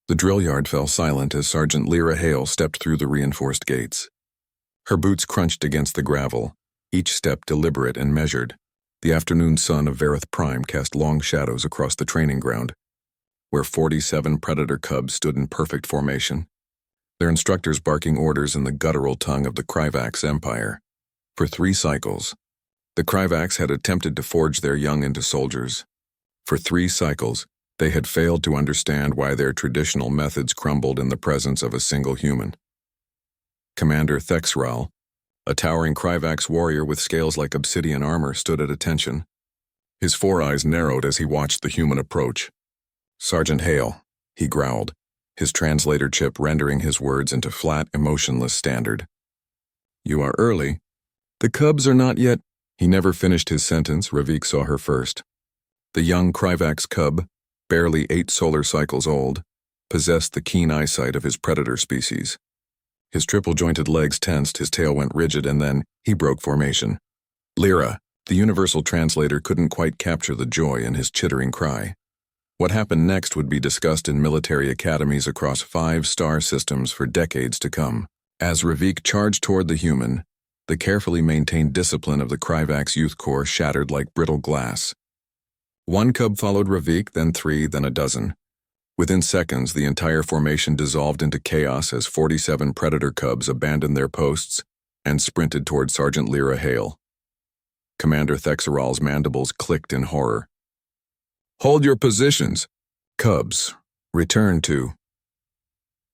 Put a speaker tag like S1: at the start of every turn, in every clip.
S1: The drill yard fell silent as Sergeant Lyra Hale stepped through the reinforced gates. Her boots crunched against the gravel, each step deliberate and measured. The afternoon sun of Verith Prime cast long shadows across the training ground, where 47 predator cubs stood in perfect formation, their instructors barking orders in the guttural tongue of the Kryvax Empire. For 3 cycles, the Kryvax had attempted to forge their young into soldiers. For 3 cycles, they had failed to understand why their traditional methods crumbled in the presence of a single human. Commander Thexral, a towering Kryvax warrior with scales like obsidian armor, stood at attention. His 4 eyes narrowed as he watched the human approach. "Sergeant Hale," he growled, his translator chip rendering his words into flat, emotionless standard. "You are early. The cubs are not yet—" He never finished his sentence. Ravik saw her first. The young Kryvax cub, barely 8 solar cycles old, possessed the keen eyesight of his predator species. His triple-jointed legs tensed, his tail went rigid, and then he broke formation. Lyra, the universal translator, couldn't quite capture the joy in his chittering cry. What happened next would be discussed in military academies across 5 star systems for decades to come. As Ravik charged toward the human, the carefully maintained discipline of the Kryvax Youth Corps shattered like brittle glass. 1 cub followed Ravik, then 3, then a dozen. Within seconds, the entire formation dissolved into chaos as 47 predator cubs abandoned their posts and sprinted toward Sergeant Lyra Hale. Commander Thexeral's mandibles clicked in horror. "Hold your positions! Cubs, return to—"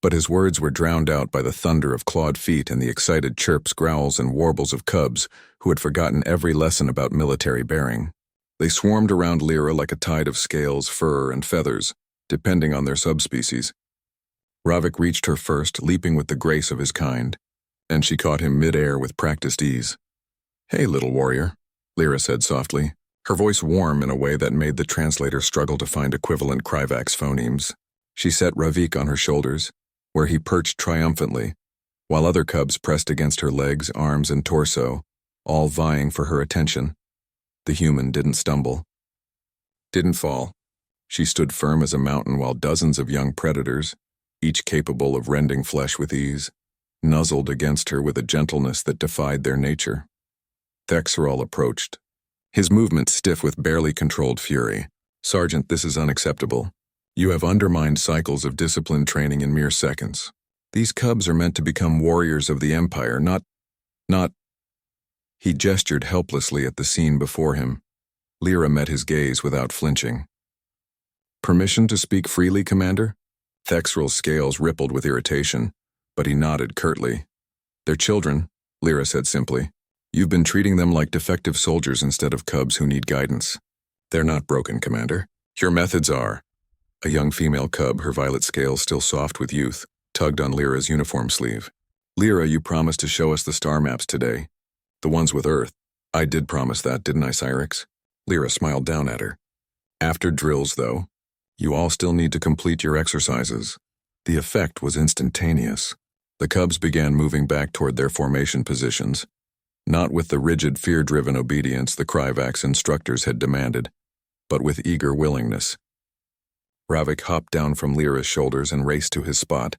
S1: But his words were drowned out by the thunder of clawed feet and the excited chirps, growls, and warbles of cubs who had forgotten every lesson about military bearing. They swarmed around Lyra like a tide of scales, fur, and feathers, depending on their subspecies. Ravik reached her first, leaping with the grace of his kind, and she caught him mid-air with practiced ease. "Hey, little warrior," Lyra said softly, her voice warm in a way that made the translator struggle to find equivalent Kryvax phonemes. She set Ravik on her shoulders, where he perched triumphantly, while other cubs pressed against her legs, arms, and torso, all vying for her attention. The human didn't stumble, didn't fall. She stood firm as a mountain while dozens of young predators, each capable of rending flesh with ease, nuzzled against her with a gentleness that defied their nature. Thexeral approached, his movement stiff with barely controlled fury. "Sergeant, this is unacceptable. You have undermined cycles of disciplined training in mere seconds. These cubs are meant to become warriors of the Empire, not— He gestured helplessly at the scene before him. Lyra met his gaze without flinching. "Permission to speak freely, Commander?" Thexeral's scales rippled with irritation, but he nodded curtly. "They're children," Lyra said simply. "You've been treating them like defective soldiers instead of cubs who need guidance." "They're not broken, Commander. Your methods are." A young female cub, her violet scales still soft with youth, tugged on Lyra's uniform sleeve. "Lyra, you promised to show us the star maps today. The ones with Earth." "I did promise that, didn't I, Cyrix?" Lyra smiled down at her. "After drills, though, you all still need to complete your exercises." The effect was instantaneous. The cubs began moving back toward their formation positions, not with the rigid, fear-driven obedience the Kryvax instructors had demanded, but with eager willingness. Ravik hopped down from Lyra's shoulders and raced to his spot,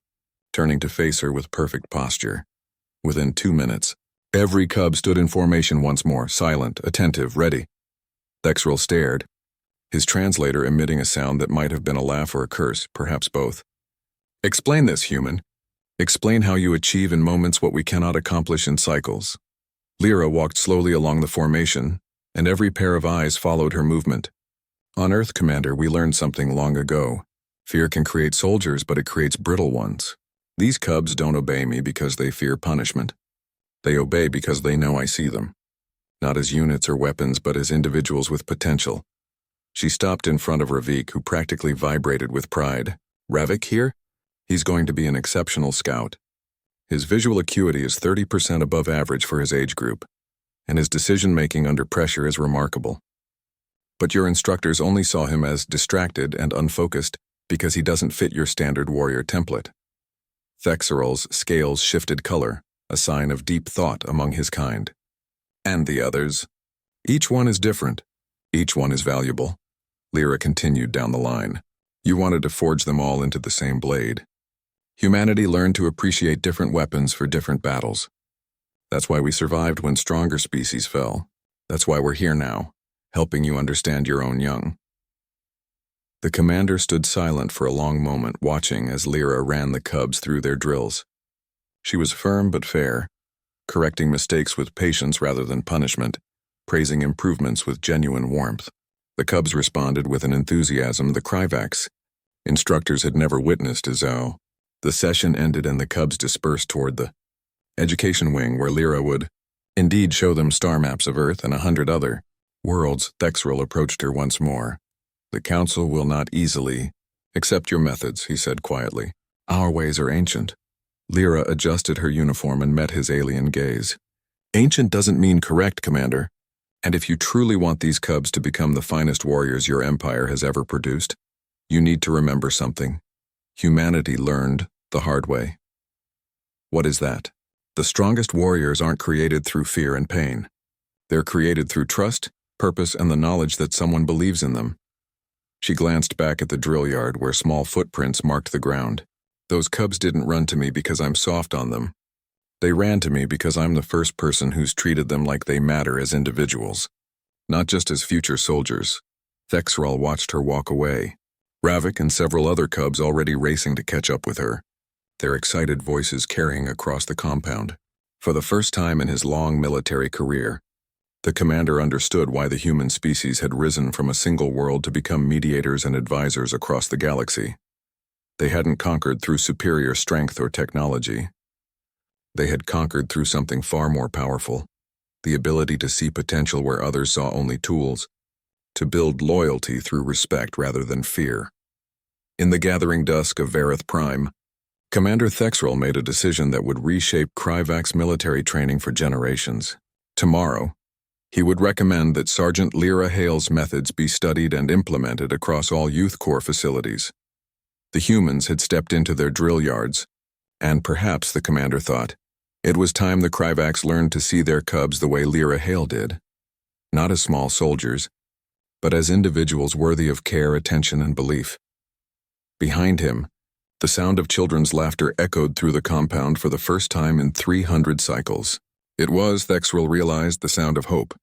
S1: turning to face her with perfect posture. Within 2 minutes, every cub stood in formation once more, silent, attentive, ready. Thexeral stared, his translator emitting a sound that might have been a laugh or a curse, perhaps both. "Explain this, human. Explain how you achieve in moments what we cannot accomplish in cycles." Lyra walked slowly along the formation, and every pair of eyes followed her movement. "On Earth, Commander, we learned something long ago. Fear can create soldiers, but it creates brittle ones. These cubs don't obey me because they fear punishment. They obey because they know I see them. Not as units or weapons, but as individuals with potential." She stopped in front of Ravik, who practically vibrated with pride. "Ravik here? He's going to be an exceptional scout. His visual acuity is 30% above average for his age group, and his decision-making under pressure is remarkable. But your instructors only saw him as distracted and unfocused because he doesn't fit your standard warrior template." Thexeral's scales shifted color, a sign of deep thought among his kind. "And the others? Each one is different. Each one is valuable." Lyra continued down the line. You wanted to forge them all into the same blade. Humanity learned to appreciate different weapons for different battles. That's why we survived when stronger species fell. That's why we're here now, helping you understand your own young. The commander stood silent for a long moment, watching as Lyra ran the cubs through their drills. She was firm but fair, correcting mistakes with patience rather than punishment, praising improvements with genuine warmth. The cubs responded with an enthusiasm the Kryvax instructors had never witnessed as though. The session ended and the cubs dispersed toward the education wing where Lyra would indeed show them star maps of Earth and 100 other worlds. Thexrel approached her once more. The council will not easily accept your methods, he said quietly. Our ways are ancient. Lyra adjusted her uniform and met his alien gaze. Ancient doesn't mean correct, Commander. And if you truly want these cubs to become the finest warriors your empire has ever produced, you need to remember something. Humanity learned the hard way. What is that? The strongest warriors aren't created through fear and pain. They're created through trust, purpose, and the knowledge that someone believes in them. She glanced back at the drill yard where small footprints marked the ground. Those cubs didn't run to me because I'm soft on them. They ran to me because I'm the first person who's treated them like they matter as individuals, not just as future soldiers. Thexrel watched her walk away, Ravik and several other cubs already racing to catch up with her, their excited voices carrying across the compound. For the first time in his long military career, the commander understood why the human species had risen from a single world to become mediators and advisors across the galaxy. They hadn't conquered through superior strength or technology. They had conquered through something far more powerful, the ability to see potential where others saw only tools, to build loyalty through respect rather than fear. In the gathering dusk of Verith Prime, Commander Thexrel made a decision that would reshape Kryvax military training for generations. Tomorrow, he would recommend that Sergeant Lyra Hale's methods be studied and implemented across all Youth Corps facilities. The humans had stepped into their drill yards, and perhaps, the commander thought, it was time the Kryvax learned to see their cubs the way Lyra Hale did. Not as small soldiers, but as individuals worthy of care, attention, and belief. Behind him, the sound of children's laughter echoed through the compound for the first time in 300 cycles. It was, Thexrel realized, the sound of hope.